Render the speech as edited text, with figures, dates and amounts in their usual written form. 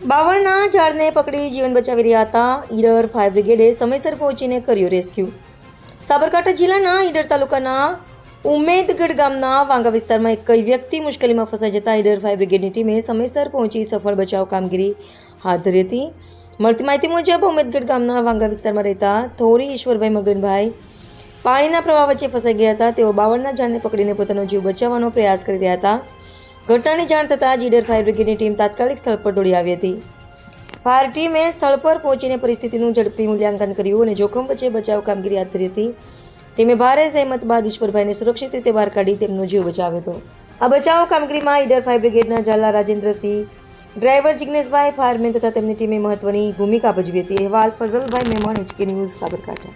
બાવળના ઝાડને પકડી જીવન બચાવી રહ્યા હતા ઈડર ફાયર બ્રિગેડે સમયસર પહોંચીને કર્યું રેસ્ક્યુ. સાબરકાંઠા જિલ્લાના ઈડર તાલુકાના ઉમેદગઢ ગામના વાંગા વિસ્તારમાં એક વ્યક્તિ મુશ્કેલીમાં ફસાઈ જતા ઈડર ફાયર બ્રિગેડની ટીમે સમયસર પહોંચી સફળ બચાવ કામગીરી હાથ ધરી હતી. મળતી માહિતી મુજબ ઉમેદગઢ ગામના વાંગા વિસ્તારમાં રહેતા થોરી ઈશ્વરભાઈ મગનભાઈ પાણીના પ્રવાહ વચ્ચે ફસાઈ ગયા હતા. તેઓ બાવળના ઝાડને પકડીને પોતાનો જીવ બચાવવાનો પ્રયાસ કરી રહ્યા હતા. ઘટનાની જાણ થતાં જ ઈડર ફાયર બ્રિગેડની ટીમ તાત્કાલિક સ્થળ પર દોડી આવી હતી. ફાયર ટીમે સ્થળ પર પહોંચીને પરિસ્થિતિનું ઝડપી મૂલ્યાંકન કર્યું અને જોખમ વચ્ચે બચાવ કામગીરી હાથ ધરી હતી. ટીમે ભારે જહેમત બાદ ઈશ્વરભાઈને સુરક્ષિત રીતે બહાર કાઢી તેમનો જીવ બચાવ્યો હતો. આ બચાવ કામગીરીમાં ઈડર ફાયર બ્રિગેડના ઝાલા રાજેન્દ્રસિંહ, ડ્રાઈવર જિગ્નેશભાઈ, ફાયરમેન તથા તેમની ટીમે મહત્વની ભૂમિકા ભજવી હતી. અહેવાલ ફઝલભાઈ મહેમાન, HK ન્યૂઝ, સાબરકાંઠા.